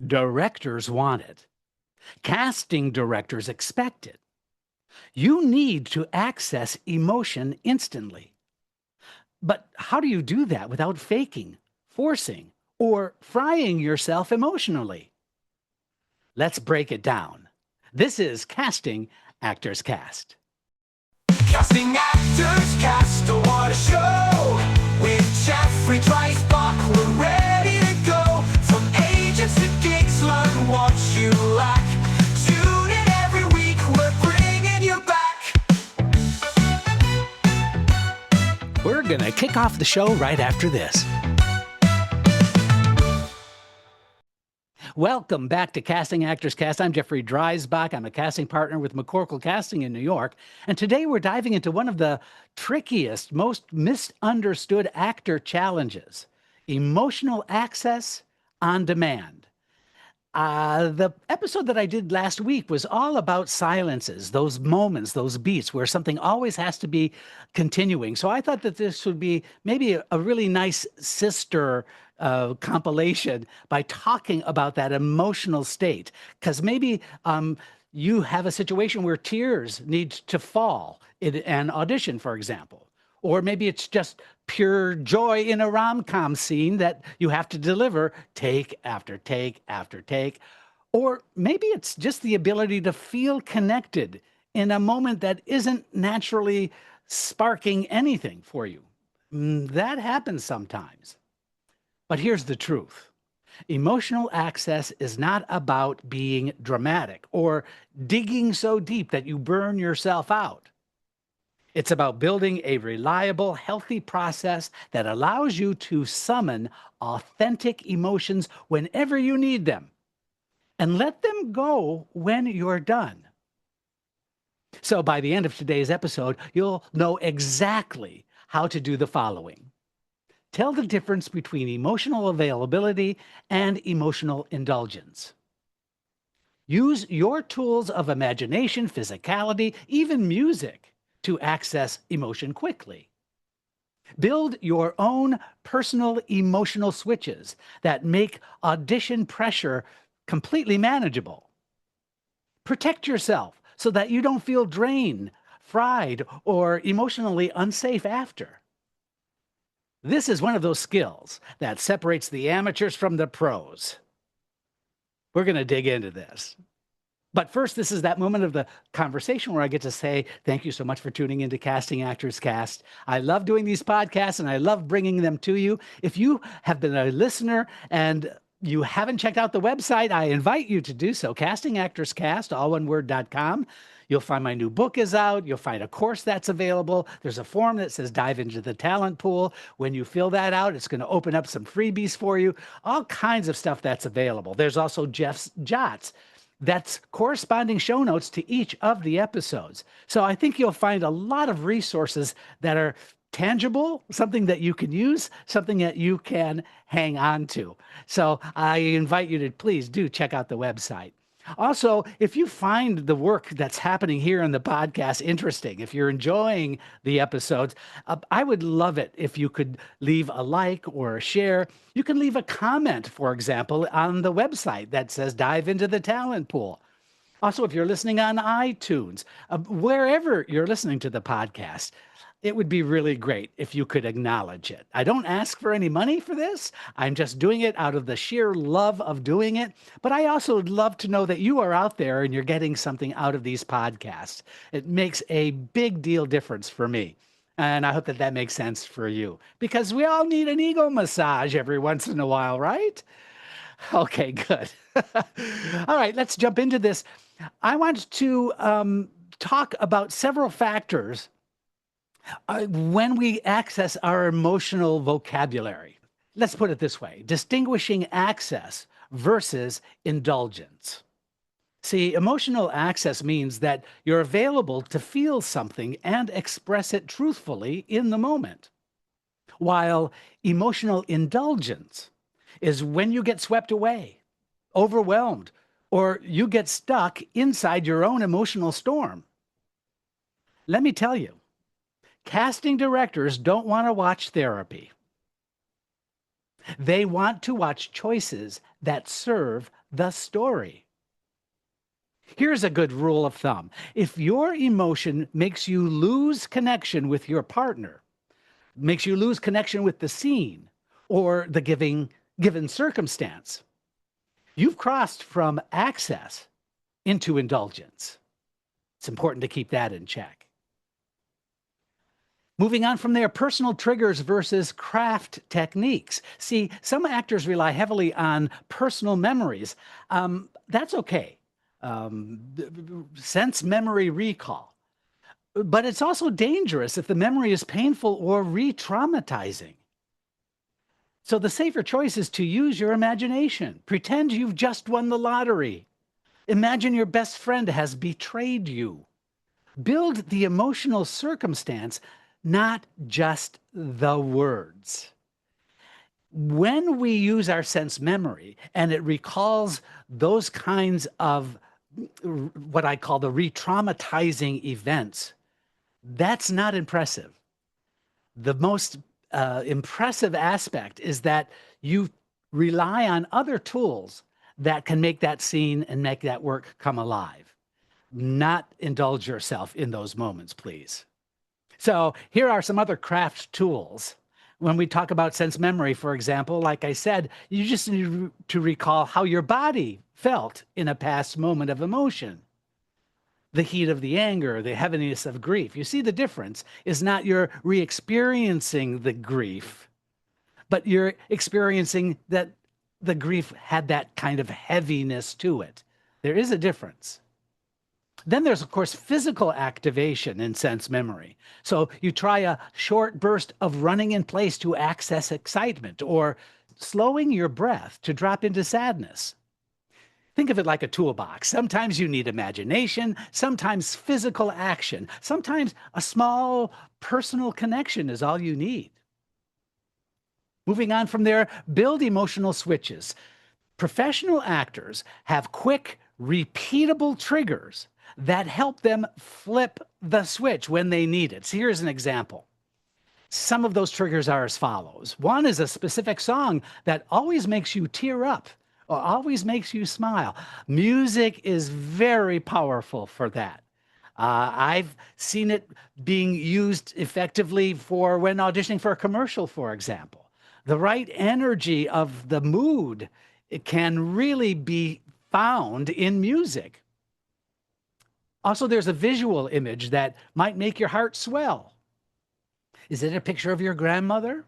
Directors want it. Casting directors expect it. You need to access emotion instantly. But how do you do that without faking, forcing, or frying yourself emotionally? Let's break it down. This is Casting Actors Cast. Casting actors cast, what a show! With Jeffrey Dreisbach, we're ready to go. From agents to gigs, learn what you lack. Tune in every week, we're bringing you back. We're going to kick off the show right after this. Welcome back to Casting Actors Cast. I'm Jeffrey Dreisbach. I'm a casting partner with McCorkle Casting in New York. And today we're diving into one of the trickiest, most misunderstood actor challenges, emotional access on demand. The episode that I did last week was all about silences, those moments, those beats where something always has to be continuing. So I thought that this would be maybe a really nice sister compilation by talking about that emotional state. Because maybe you have a situation where tears need to fall in an audition, for example. Or maybe it's just pure joy in a rom-com scene that you have to deliver take after take after take. Or maybe it's just the ability to feel connected in a moment that isn't naturally sparking anything for you. That happens sometimes. But here's the truth. Emotional access is not about being dramatic or digging so deep that you burn yourself out. It's about building a reliable, healthy process that allows you to summon authentic emotions whenever you need them and let them go when you're done. So by the end of today's episode, you'll know exactly how to do the following. Tell the difference between emotional availability and emotional indulgence. Use your tools of imagination, physicality, even music to access emotion quickly. Build your own personal emotional switches that make audition pressure completely manageable. Protect yourself so that you don't feel drained, fried, or emotionally unsafe after. This is one of those skills that separates the amateurs from the pros. We're going to dig into this. But first, this is that moment of the conversation where I get to say, thank you so much for tuning into Casting Actors Cast. I love doing these podcasts and I love bringing them to you. If you have been a listener and you haven't checked out the website, I invite you to do so. CastingActorsCast, all one word.com. You'll find my new book is out. You'll find a course that's available. There's a form that says dive into the talent pool. When you fill that out, it's going to open up some freebies for you. All kinds of stuff that's available. There's also Jeff's Jots. That's corresponding show notes to each of the episodes. So I think you'll find a lot of resources that are tangible, something that you can use, something that you can hang on to. So I invite you to please do check out the website. Also, if you find the work that's happening here in the podcast interesting, if you're enjoying the episodes, I would love it if you could leave a like or a share. You can leave a comment, for example, on the website that says dive into the talent pool. Also, if you're listening on iTunes, wherever you're listening to the podcast, it would be really great if you could acknowledge it. I don't ask for any money for this. I'm just doing it out of the sheer love of doing it. But I also would love to know that you are out there and you're getting something out of these podcasts. It makes a big deal difference for me. And I hope that that makes sense for you because we all need an ego massage every once in a while, right? Okay, good. All right, let's jump into this. I want to talk about several factors when we access our emotional vocabulary. Let's put it this way, distinguishing access versus indulgence. See, emotional access means that you're available to feel something and express it truthfully in the moment, while emotional indulgence is when you get swept away, overwhelmed, or you get stuck inside your own emotional storm. Let me tell you, casting directors don't want to watch therapy. They want to watch choices that serve the story. Here's a good rule of thumb. If your emotion makes you lose connection with your partner, makes you lose connection with the scene or the given circumstance, you've crossed from access into indulgence. It's important to keep that in check. Moving on from there, personal triggers versus craft techniques. See, some actors rely heavily on personal memories. That's okay. Sense memory recall. But it's also dangerous if the memory is painful or re-traumatizing. So the safer choice is to use your imagination. Pretend you've just won the lottery. Imagine your best friend has betrayed you. Build the emotional circumstance, not just the words. When we use our sense memory and it recalls those kinds of what I call the re-traumatizing events, that's not impressive. The most impressive aspect is that you rely on other tools that can make that scene and make that work come alive. Not indulge yourself in those moments, please. So here are some other craft tools. When we talk about sense memory, for example, like I said, you just need to recall how your body felt in a past moment of emotion. The heat of the anger, the heaviness of grief. You see, the difference is not you're re-experiencing the grief, but you're experiencing that the grief had that kind of heaviness to it. There is a difference. Then there's, of course, physical activation in sense memory. So you try a short burst of running in place to access excitement, or slowing your breath to drop into sadness. Think of it like a toolbox. Sometimes you need imagination, sometimes physical action, sometimes a small personal connection is all you need. Moving on from there, build emotional switches. Professional actors have quick, repeatable triggers that help them flip the switch when they need it. So here's an example. Some of those triggers are as follows. One is a specific song that always makes you tear up or always makes you smile. Music is very powerful for that. I've seen it being used effectively for when auditioning for a commercial, for example. The right energy of the mood, it can really be found in music. Also, there's a visual image that might make your heart swell. Is it a picture of your grandmother?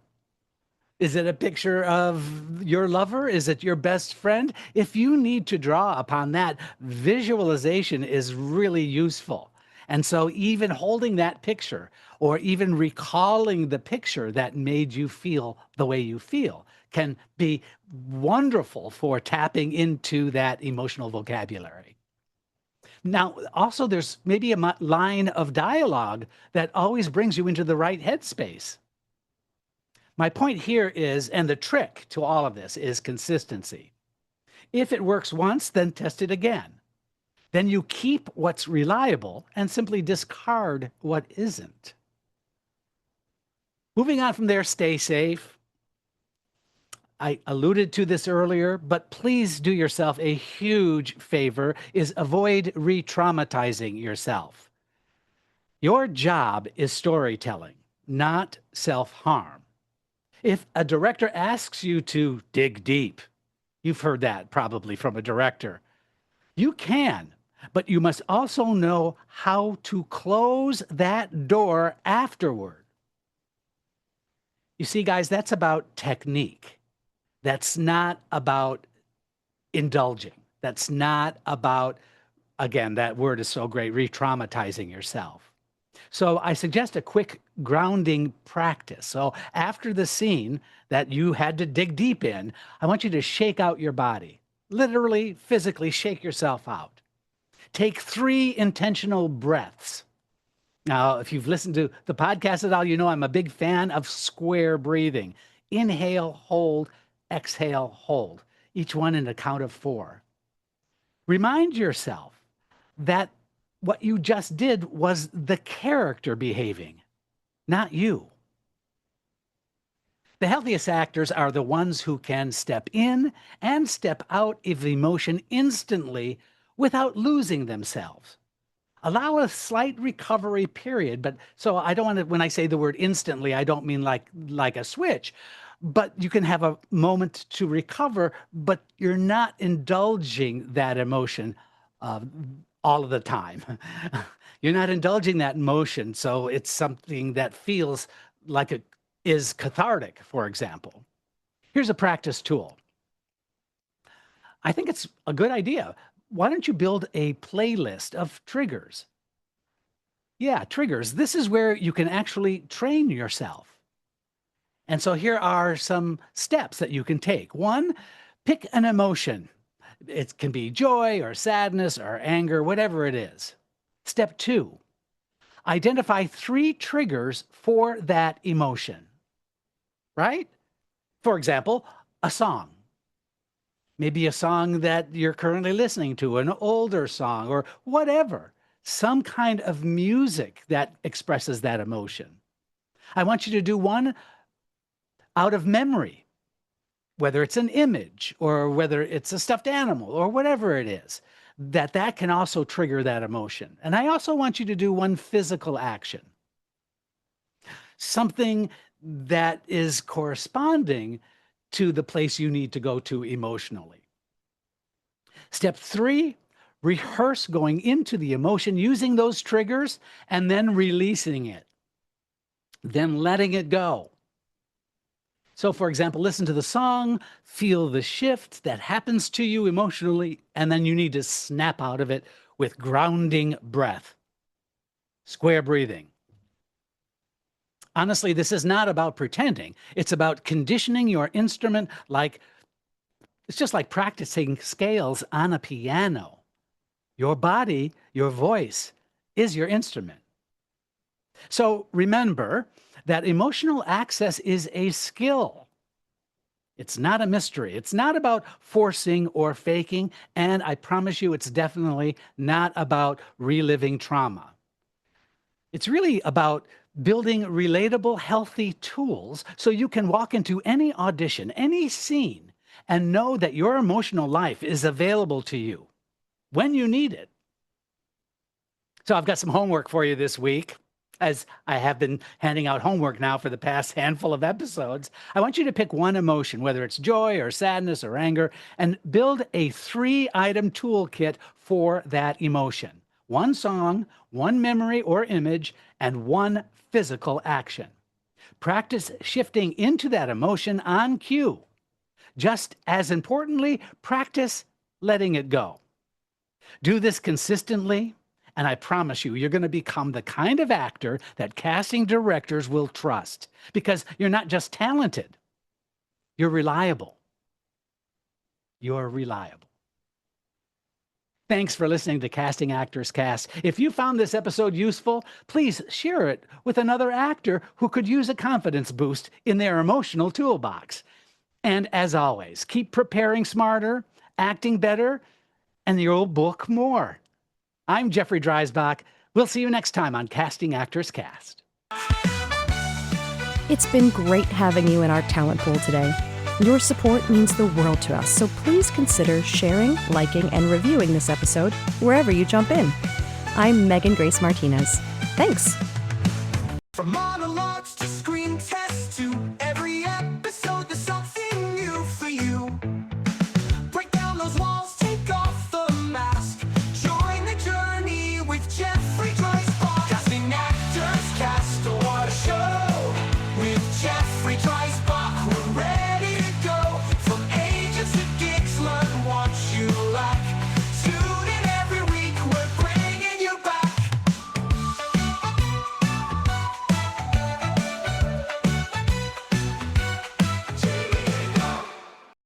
Is it a picture of your lover? Is it your best friend? If you need to draw upon that, visualization is really useful. And so even holding that picture or even recalling the picture that made you feel the way you feel can be wonderful for tapping into that emotional vocabulary. Now, also, there's maybe a line of dialogue that always brings you into the right headspace. My point here is, and the trick to all of this is consistency. If it works once, then test it again. Then you keep what's reliable and simply discard what isn't. Moving on from there, stay safe. I alluded to this earlier, but please do yourself a huge favor, is avoid re-traumatizing yourself. Your job is storytelling, not self-harm. If a director asks you to dig deep, you've heard that probably from a director, you can, but you must also know how to close that door afterward. You see, guys, that's about technique. That's not about indulging. That's not about, again, that word is so great, re-traumatizing yourself. So I suggest a quick grounding practice. So after the scene that you had to dig deep in, I want you to shake out your body. Literally, physically shake yourself out. Take 3 intentional breaths. Now, if you've listened to the podcast at all, you know I'm a big fan of square breathing. Inhale, hold, exhale, hold. Each one in a count of 4. Remind yourself that what you just did was the character behaving, not you. The healthiest actors are the ones who can step in and step out of emotion instantly without losing themselves. Allow a slight recovery period, but so I don't want to, when I say the word instantly, I don't mean like a switch, but you can have a moment to recover, but you're not indulging that emotion all of the time. You're not indulging that emotion, so it's something that feels like it is cathartic, for example. Here's a practice tool. I think it's a good idea. Why don't you build a playlist of triggers? Yeah, triggers. This is where you can actually train yourself. And so here are some steps that you can take. One, pick an emotion. It can be joy or sadness or anger, whatever it is. Step two, identify 3 triggers for that emotion, right? For example, a song. Maybe a song that you're currently listening to, an older song or whatever, some kind of music that expresses that emotion. I want you to do one out of memory, whether it's an image or whether it's a stuffed animal or whatever it is, that can also trigger that emotion. And I also want you to do one physical action, something that is corresponding to the place you need to go to emotionally. Step 3, rehearse going into the emotion using those triggers and then releasing it, then letting it go. So, for example, listen to the song, feel the shift that happens to you emotionally, and then you need to snap out of it with grounding breath, square breathing. Honestly, this is not about pretending. It's about conditioning your instrument it's just like practicing scales on a piano. Your body, your voice, is your instrument. So remember that emotional access is a skill. It's not a mystery. It's not about forcing or faking, and I promise you it's definitely not about reliving trauma. It's really about building relatable, healthy tools so you can walk into any audition, any scene, and know that your emotional life is available to you when you need it. So I've got some homework for you this week. As I have been handing out homework now for the past handful of episodes, I want you to pick one emotion, whether it's joy or sadness or anger, and build a 3-item toolkit for that emotion. One song, one memory or image, and one physical action. Practice shifting into that emotion on cue. Just as importantly, practice letting it go. Do this consistently, and I promise you, you're going to become the kind of actor that casting directors will trust, because you're not just talented, you're reliable. You're reliable. Thanks for listening to Casting Actors Cast. If you found this episode useful, please share it with another actor who could use a confidence boost in their emotional toolbox. And as always, keep preparing smarter, acting better, and your book more. I'm Jeffrey Dreisbach. We'll see you next time on Casting Actors Cast. It's been great having you in our talent pool today. Your support means the world to us, so please consider sharing, liking, and reviewing this episode wherever you jump in. I'm Megan Grace Martinez. Thanks.